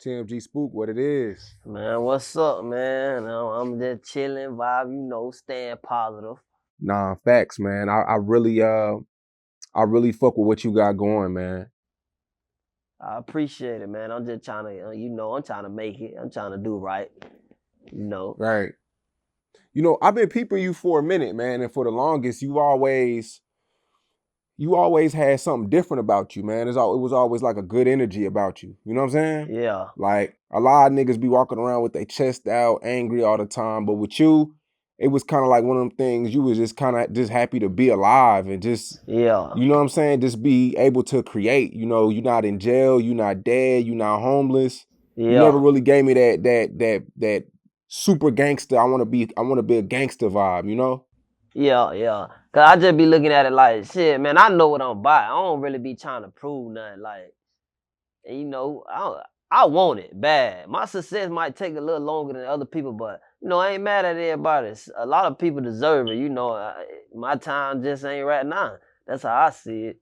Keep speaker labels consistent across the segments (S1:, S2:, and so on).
S1: T.M.G Spook, what it is.
S2: Man, what's up, man? I'm just chilling, vibe, staying positive.
S1: Nah, facts, man. I really fuck with what you got going, man.
S2: I appreciate it, man. I'm just trying to, I'm trying to make it. I'm trying to do right, you know.
S1: Right. I've been peeping you for a minute, man, and for the longest, you always had something different about you, man. It was always like a good energy about you. You know what I'm saying?
S2: Yeah,
S1: Like a lot of niggas be walking around with their chest out, angry all the time, but with you, it was kind of like one of them things. You was just kind of just happy to be alive and just,
S2: yeah,
S1: you know what I'm saying, just be able to create. You're not in jail, you're not dead, you're not homeless. You never
S2: yeah,
S1: really gave me that super gangster. I want to be a gangster vibe.
S2: yeah. Cause I just be looking at it like, shit, man. I know what I'm about. I don't really be trying to prove nothing. Like, and, I want it bad. My success might take a little longer than other people, but I ain't mad at everybody. A lot of people deserve it. My time just ain't right now. That's how I see it.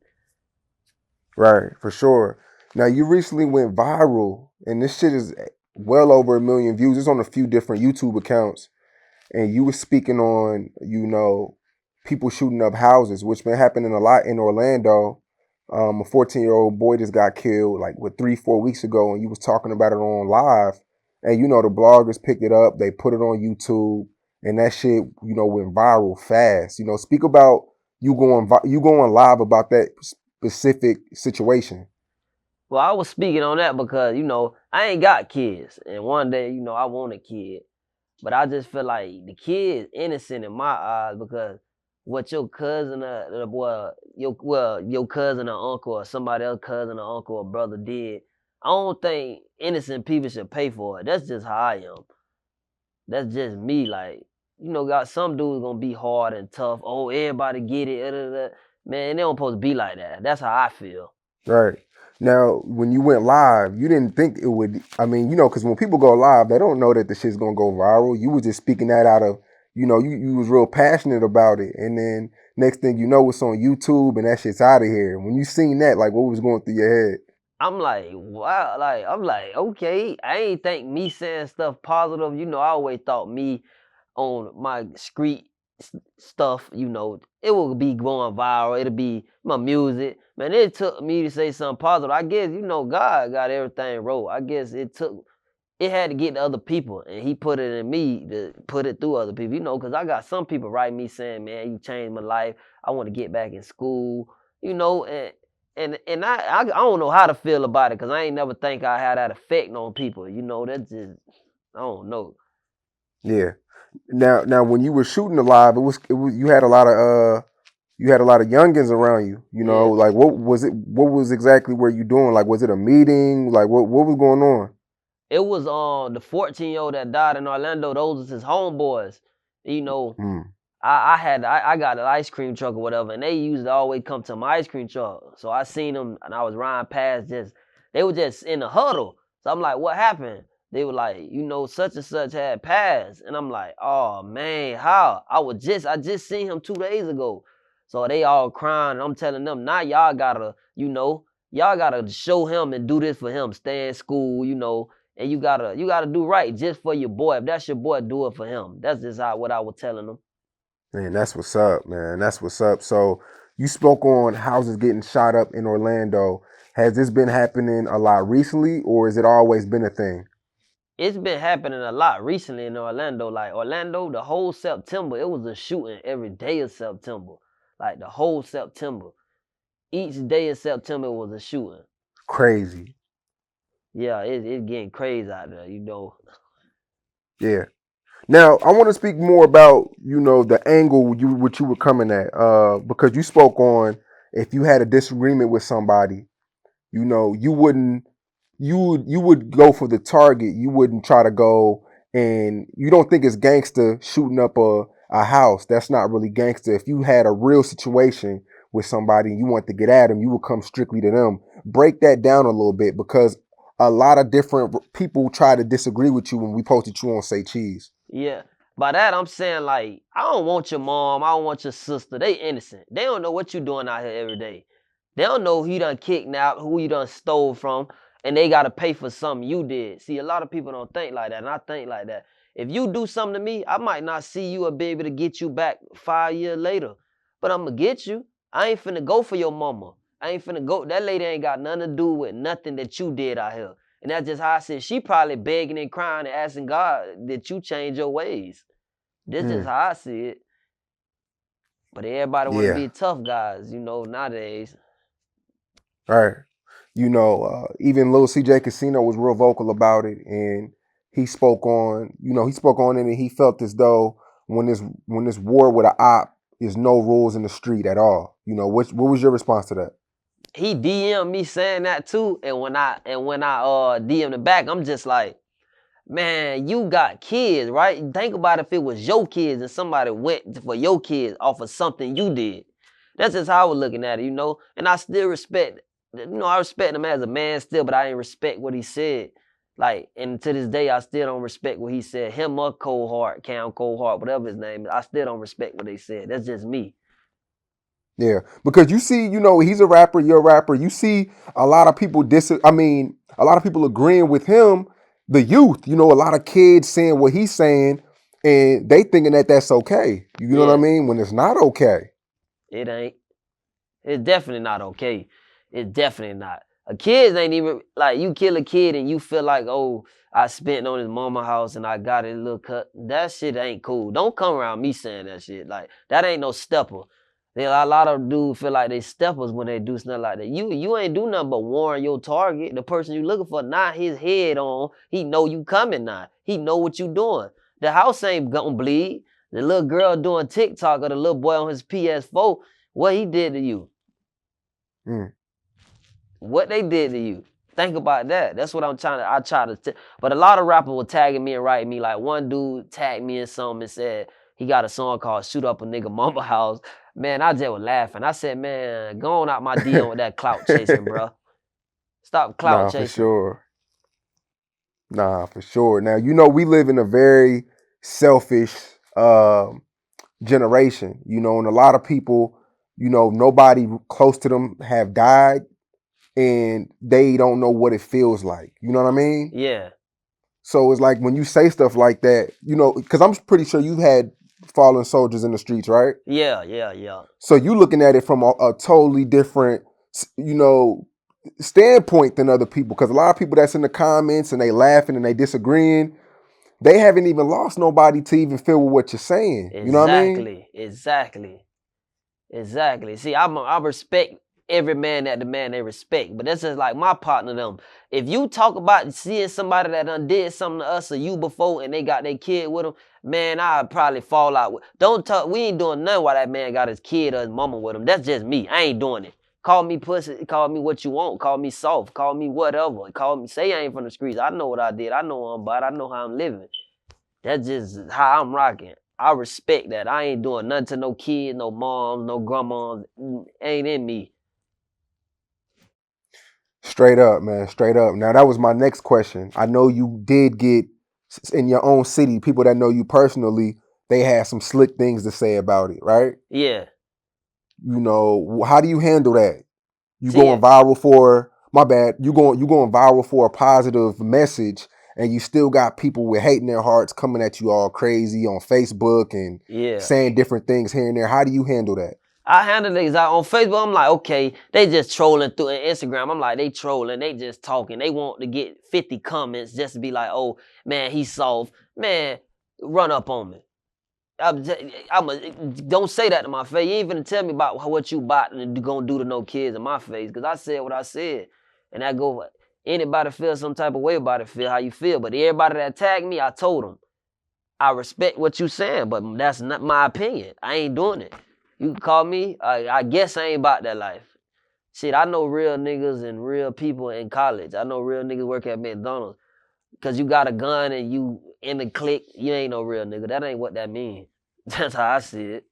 S1: Right, for sure. Now you recently went viral, and this shit is well over 1 million views. It's on a few different YouTube accounts, and you were speaking on, people shooting up houses, which been happening a lot in Orlando. A 14-year-old boy just got killed like 3-4 weeks ago, and you was talking about it on live. And the bloggers picked it up, they put it on YouTube, and that shit, went viral fast. Speak about you going live about that specific situation.
S2: Well, I was speaking on that because I ain't got kids, and one day I want a kid, but I just feel like the kid innocent in my eyes because what your cousin your cousin or uncle or somebody else cousin or uncle or brother did, I don't think innocent people should pay for it. That's just how I am. That's just me. Like, got some dudes gonna be hard and tough. Oh, everybody get it. Man, they don't supposed to be like that. That's how I feel.
S1: Right. Now, when you went live, you didn't think it would. I mean, because when people go live, they don't know that the shit's gonna go viral. You was just speaking that out of, you was real passionate about it, and then next thing you know, it's on YouTube, and that shit's out of here. When you seen that, like, what was going through your head?
S2: I'm like, wow, I'm like, okay. I ain't think me saying stuff positive. I always thought me on my street stuff, it will be going viral. It'll be my music. Man, it took me to say something positive. I guess, God got everything wrote. I guess it had to get to other people, and he put it in me to put it through other people, because I got some people write me saying, man, you changed my life. I want to get back in school, and I don't know how to feel about it because I ain't never think I had that effect on people. That's just, I don't know.
S1: Yeah. Now, when you were shooting the live, it was you had a lot of youngins around you.
S2: Yeah.
S1: Like what was it? What was exactly were you doing? Like, was it a meeting? Like, what was going on?
S2: It was the 14-year-old that died in Orlando. Those was his homeboys. You know,
S1: Mm.
S2: I got an ice cream truck or whatever, and they used to always come to my ice cream truck. So I seen them, and I was riding past. They were just in a huddle. So I'm like, what happened? They were like, such and such had passed, and I'm like, oh man, how? I just seen him 2 days ago. So they all crying, and I'm telling them, now y'all gotta show him and do this for him. Stay in school, and you gotta do right just for your boy. If that's your boy, do it for him. That's just what I was telling them.
S1: Man, that's what's up, man. That's what's up. So you spoke on houses getting shot up in Orlando. Has this been happening a lot recently, or has it always been a thing?
S2: It's been happening a lot recently in Orlando. Like Orlando, the whole September, it was a shooting every day of September. Like the whole September. Each day of September was a shooting.
S1: Crazy.
S2: Yeah, it's getting crazy out there.
S1: Yeah. Now I want to speak more about the angle what you were coming at, because you spoke on if you had a disagreement with somebody, you would go for the target. You wouldn't try to go, and you don't think it's gangster shooting up a house. That's not really gangster. If you had a real situation with somebody and you want to get at them, you would come strictly to them. Break that down a little bit because a lot of different people try to disagree with you when we posted you on Say Cheese.
S2: Yeah. By that, I'm saying, like, I don't want your mom. I don't want your sister. They innocent. They don't know what you doing out here every day. They don't know who you done kidnapped, who you done stole from, and they got to pay for something you did. See, a lot of people don't think like that, and I think like that. If you do something to me, I might not see you or be able to get you back 5 years later, but I'm going to get you. I ain't finna go for your mama. I ain't finna go. That lady ain't got nothing to do with nothing that you did out here. And that's just how I said, she probably begging and crying and asking God that you change your ways. This is how I see it. But everybody want to
S1: Yeah.
S2: be tough guys, nowadays.
S1: Right. Even Lil CJ Casino was real vocal about it, and he spoke on it, and he felt as though when this war with an op is no rules in the street at all. What was your response to that?
S2: He DM'd me saying that too, and when I DM'd him back, I'm just like, man, you got kids, right? Think about if it was your kids and somebody went for your kids off of something you did. That's just how I was looking at it, And I still respect, I respect him as a man still, but I ain't respect what he said. Like, and to this day, I still don't respect what he said. Him or Cam Cold Heart, whatever his name is, I still don't respect what they said. That's just me.
S1: Yeah, because you see, he's a rapper, you're a rapper. You see a lot of people a lot of people agreeing with him, the youth, a lot of kids saying what he's saying, and they thinking that that's okay. You know what I
S2: Yeah,
S1: mean? When it's not okay.
S2: it ain't. It's definitely not okay. It's definitely not. A kid ain't even, like, you kill a kid and you feel like, oh, I spent on his mama house and I got his little cut. That shit ain't cool. Don't come around me saying that shit. Like, that ain't no stepper. A lot of dudes feel like they steppers when they do something like that. You ain't do nothing but warn your target. The person you looking for, not his head on. He know you coming now. He know what you doing. The house ain't gonna bleed. The little girl doing TikTok or the little boy on his PS4, what he did to you?
S1: Mm.
S2: What they did to you? Think about that. That's what I try to. But a lot of rappers were tagging me and writing me. Like, one dude tagged me in something and said he got a song called "Shoot Up a Nigga Mama House." Man, I just was laughing. I said, man, go on out my DM with that clout chasing, bro. Stop clout
S1: Nah, for
S2: chasing.
S1: sure. Nah, for sure. Now, we live in a very selfish generation, and a lot of people, nobody close to them have died, and they don't know what it feels like. You know what I mean?
S2: Yeah,
S1: So it's like when you say stuff like that, because I'm pretty sure you've had fallen soldiers in the streets, right?
S2: yeah.
S1: So you looking at it from a totally different, you know, standpoint than other people. Because a lot of people that's in the comments and they laughing and they disagreeing, they haven't even lost nobody to even feel with what you're saying. You know what I mean?
S2: Exactly. See, I respect every man that the man they respect, but that's just like my partner them. If you talk about seeing somebody that done did something to us or you before and they got their kid with them, man, I'd probably fall out. Don't talk. We ain't doing nothing while that man got his kid or his mama with him. That's just me. I ain't doing it. Call me pussy. Call me what you want. Call me soft. Call me whatever. Call me. Say I ain't from the streets. I know what I did. I know I'm bad. I know how I'm living. That's just how I'm rocking. I respect that. I ain't doing nothing to no kids, no moms, no grandmas. Ain't in me.
S1: Straight up, man. Straight up. Now that was my next question. I know you did get in your own city, people that know you personally, they had some slick things to say about it, right?
S2: Yeah.
S1: How do you handle that? You
S2: See
S1: going
S2: it.
S1: viral for my bad. You going viral for a positive message, and you still got people with hate in their hearts coming at you all crazy on Facebook and
S2: Yeah.
S1: saying different things here and there. How do you handle that?
S2: I handle things out on Facebook. I'm like, okay, they just trolling through Instagram. I'm like, they trolling, they just talking. They want to get 50 comments just to be like, oh, man, he's soft. Man, run up on me. Don't say that to my face. You ain't finna tell me about what you about and gonna do to no kids in my face. Cause I said what I said. And I go, anybody feel some type of way about it, feel how you feel. But everybody that tagged me, I told them, I respect what you saying, but that's not my opinion. I ain't doing it. You can call me, I guess I ain't about that life. Shit, I know real niggas and real people in college. I know real niggas work at McDonald's. Cause you got a gun and you in the clique, you ain't no real nigga. That ain't what that means. That's how I see it.